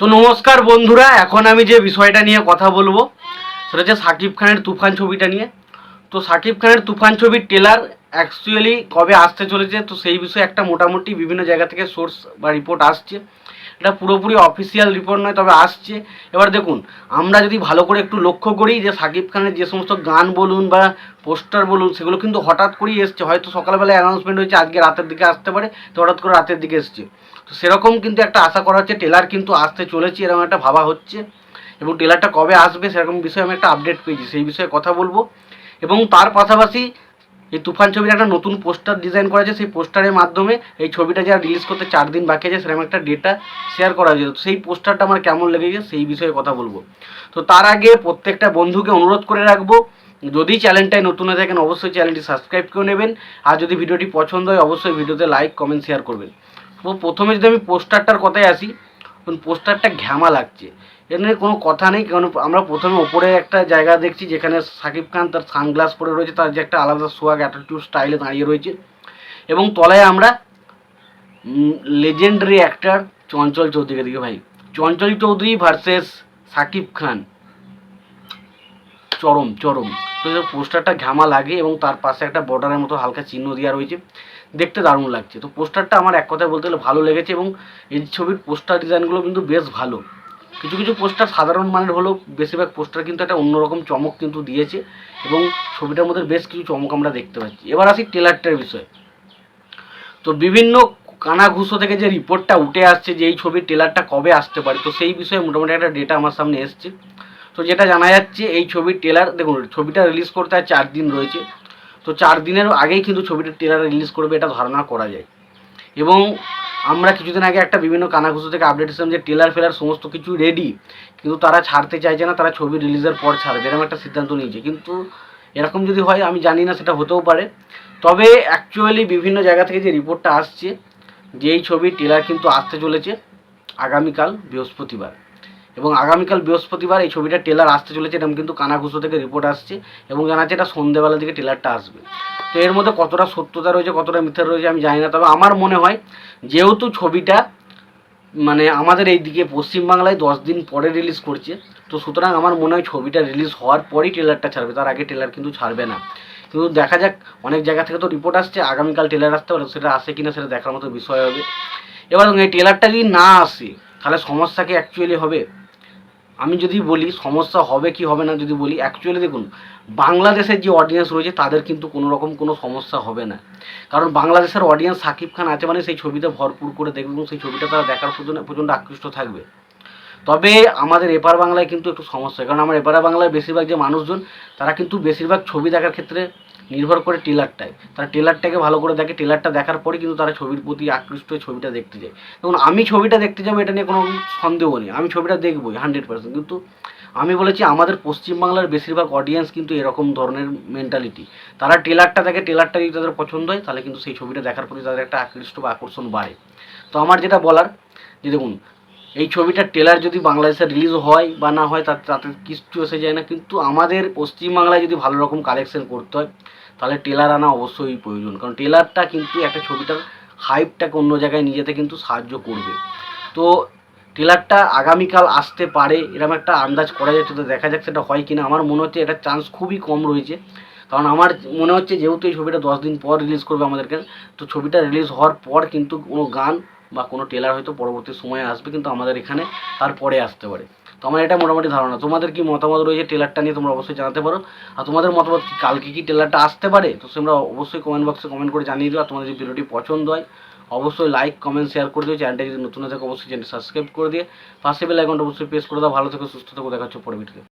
তো নমস্কার বন্ধুরা, এখন আমি যে বিষয়টা নিয়ে কথা বলবো সেটা হচ্ছে সাকিব খানের তুফান ছবিটা নিয়ে। তো সাকিব খানের তুফান ছবির ট্রেলার অ্যাকচুয়ালি কবে আসতে চলেছে, তো সেই বিষয়ে একটা মোটামুটি বিভিন্ন জায়গা থেকে সোর্স বা রিপোর্ট আসছে। এটা পুরোপুরি অফিসিয়াল রিপোর্ট নয়, তবে আসছে। এবার দেখুন, আমরা যদি ভালো করে একটু লক্ষ্য করি যে সাকিব খানের যে সমস্ত গান বলুন বা পোস্টার বলুন, সেগুলো কিন্তু হঠাৎ করেই এসছে। হয়তো সকালবেলায় অ্যানাউন্সমেন্ট হয়েছে আজকে রাতের দিকে আসতে পারে, তো হঠাৎ করে রাতের দিকে এসছে। তো সেরকম কিন্তু একটা আশা করা হচ্ছে, ট্রেলার কিন্তু আসতে চলেছে এরকম একটা ভাবা হচ্ছে। এবং ট্রেলারটা কবে আসবে সেরকম বিষয়ে আমি একটা আপডেট পেয়েছি, সেই বিষয়ে কথা বলবো। এবং তার পাশাপাশি এই তুফান ছবির একটা নতুন পোস্টার ডিজাইন করা আছে, সেই পোস্টারের মাধ্যমে এই ছবিটা যা রিলিজ করতে 4 দিন বাকি আছে সেরকম একটা ডেটা শেয়ার করা হয়েছে। সেই পোস্টারটা আমার কেমন লেগেছে সেই বিষয়ে কথা বলবো। তো তার আগে প্রত্যেকটা বন্ধুকে অনুরোধ করে রাখবো, যদি চ্যানেলটায় নতুন হয়ে থাকেন অবশ্যই চ্যানেলটি সাবস্ক্রাইব করে নেবেন। আর যদি ভিডিওটি পছন্দ হয় অবশ্যই ভিডিওতে লাইক কমেন্ট শেয়ার করবেন। তো প্রথমে যদি আমি পোস্টারটার কথায় আসি, পোস্টারটা ঘ্যামা লাগছে, এর নিয়ে কোনো কথা নেই। কারণ আমরা প্রথমে ওপরে একটা জায়গা দেখছি যেখানে সাকিব খান তার সানগ্লাস পরে রয়েছে, তার যে একটা আলাদা সোয়াগ অ্যাটিটিউড স্টাইলে দাঁড়িয়ে রয়েছে। এবং তলায় আমরা লেজেন্ডারি অ্যাক্টর চঞ্চল চৌধুরীকে দেখি। ভাই, চঞ্চল চৌধুরী ভার্সেস সাকিব খান, চরম চরম। তো পোস্টারটা ঘামা লাগে এবং তার পাশে একটা বর্ডারের মতো হালকা চিহ্ন দেওয়া রয়েছে, দেখতে দারুণ লাগছে। তো পোস্টারটা আমার এক কথায় বলতে গেলে ভালো লেগেছে। এবং এই ছবির পোস্টার ডিজাইনগুলো কিন্তু বেশ ভালো। কিছু কিছু পোস্টার সাধারণ মানের হলেও বেশিরভাগ পোস্টার কিন্তু একটা অন্যরকম চমক কিন্তু দিয়েছে এবং ছবিটার মধ্যে বেশ কিছু চমক আমরা দেখতে পাচ্ছি। এবার আসি ট্রেলারটার বিষয়ে। তো বিভিন্ন কানাঘুষো থেকে যে রিপোর্টটা উঠে আসছে যে এই ছবির ট্রেলারটা কবে আসতে পারে, তো সেই বিষয়ে মোটামুটি একটা ডেটা আমার সামনে এসছে। তো যেটা জানা যাচ্ছে, এই ছবির ট্রেলার, দেখুন ছবিটা রিলিজ করতে আর 4 দিন রয়েছে। তো 4 দিনের আগেই কিন্তু ছবিটার ট্রেলার রিলিজ করবে, এটা ধারণা করা যায়। এবং আমরা কিছুদিন আগে একটা বিভিন্ন কানাঘুষো থেকে আপডেট এসেছিলাম যে ট্রেলার ফেলার সমস্ত কিছু রেডি, কিন্তু তারা ছাড়তে চাইছে না, তারা ছবি রিলিজের পর ছাড়বে এরকম একটা সিদ্ধান্ত নিয়েছে। কিন্তু এরকম যদি হয় আমি জানি না, সেটা হতেও পারে। তবে অ্যাকচুয়ালি বিভিন্ন জায়গা থেকে যে রিপোর্টটা আসছে যে এই ছবির ট্রেলার কিন্তু আসতে চলেছে আগামীকাল বৃহস্পতিবার। এবং আগামীকাল বৃহস্পতিবার এই ছবিটার ট্রেলার আসতে চলেছে, এরকম কিন্তু কানাঘুষো থেকে রিপোর্ট আসছে এবং জানাচ্ছে এটা সন্ধ্যেবেলার দিকে ট্রেলারটা আসবে। তো এর মধ্যে কতটা সত্যতা রয়েছে কতটা মিথ্যা রয়েছে আমি জানি না, তবে আমার মনে হয় যেহেতু ছবিটা মানে আমাদের এই দিকে পশ্চিমবাংলায় 10 দিন পরে রিলিজ করছে, তো সুতরাং আমার মনে হয় ছবিটা রিলিজ হওয়ার পরই ট্রেলারটা ছাড়বে, তার আগে ট্রেলার কিন্তু ছাড়বে না। কিন্তু দেখা যাক, অনেক জায়গা থেকে তো রিপোর্ট আসছে আগামীকাল ট্রেলার আসতে পারে, সেটা আসে কিনা সেটা দেখার মতো বিষয় হবে। এবার এই ট্রেলারটা যদি না আসে তাহলে সমস্যা কি অ্যাকচুয়ালি হবে? আমি যদি বলি সমস্যা হবে কি হবে না, যদি বলি অ্যাকচুয়ালি দেখুন, বাংলাদেশের যে অডিয়েন্স রয়েছে তাদের কিন্তু কোনো রকম কোনো সমস্যা হবে না। কারণ বাংলাদেশের অডিয়েন্স সাকিব খান আছে মানে সেই ছবিতে ভরপুর করে দেখবে এবং সেই ছবিটা তারা দেখার প্রচণ্ড আকৃষ্ট থাকবে। তবে আমাদের এপার বাংলায় কিন্তু একটু সমস্যা, কারণ আমার এপার বাংলায় বেশিরভাগ যে মানুষজন তারা কিন্তু বেশিরভাগ ছবি দেখার ক্ষেত্রে নির্ভর করে ট্রেলারটায়, তারা ট্রেলারটাকে ভালো করে দেখে, ট্রেলারটা দেখার পরে কিন্তু তারা ছবির প্রতি আকৃষ্ট হয়ে ছবিটা দেখতে যায়। দেখুন, আমি ছবিটা দেখতে যাবো এটা নিয়ে কোনো সন্দেহ নেই, আমি ছবিটা দেখবই 100%। কিন্তু আমি বলেছি আমাদের পশ্চিমবাংলার বেশিরভাগ অডিয়েন্স কিন্তু এরকম ধরনের মেন্টালিটি, তারা ট্রেলারটা দেখে, ট্রেলারটা যদি তাদের পছন্দ হয় তাহলে কিন্তু সেই ছবিটা দেখার প্রতি তাদের একটা আকৃষ্ট বা আকর্ষণ বাড়ে। তো আমার যেটা বলার যে দেখুন, এই ছবিটার ট্রেলার যদি বাংলাদেশে রিলিজ হয় বা না হয় তাতে কিছু এসে যায় না, কিন্তু আমাদের পশ্চিমবাংলায় যদি ভালো রকম কালেকশন করতে হয় তাহলে ট্রেলার আনা অবশ্যই প্রয়োজন। কারণ ট্রেলারটা কিন্তু একটা ছবিটার হাইপটাকে অন্য জায়গায় নিয়ে যেতে কিন্তু সাহায্য করবে। তো ট্রেলারটা আগামীকাল আসতে পারে এরকম একটা আন্দাজ করা যাচ্ছে, তো দেখা যাক সেটা হয় কিনা। আমার মনে হচ্ছে এটার চান্স খুবই কম রয়েছে, কারণ আমার মনে হচ্ছে যেহেতু এই ছবিটা 10 দিন পর রিলিজ করবে আমাদেরকে, তো ছবিটা রিলিজ হওয়ার পর কিন্তু কোনো গান বা কোনো ট্রেলার হয়তো পরবর্তী সময়ে আসবে, কিন্তু আমাদের এখানে তারপরে আসতে পারে। তো আমার এটা মোটামুটি ধারণা। তোমাদের কি মতামত রয়েছে ট্রেলারটা নিয়ে তোমরা অবশ্যই জানাতে পারো। আর তোমাদের মতামত কি, কালকে কি ট্রেলারটা আসতে পারে? তো তোমরা অবশ্যই কমেন্ট বক্সে কমেন্ট করে জানিয়ে দিও। আর তোমাদের যদি ভিডিওটি পছন্দ হয় অবশ্যই লাইক কমেন্ট শেয়ার করে দিও। চ্যানেলটা যদি নতুন থাকে অবশ্যই চ্যানেলটি সাবস্ক্রাইব করে দিয়ে পাশে বেল আইকনটা অবশ্যই প্রেস করে দাও। ভালো থেকো, সুস্থ থেকো, দেখা হচ্ছে পরে ভিডিওতে।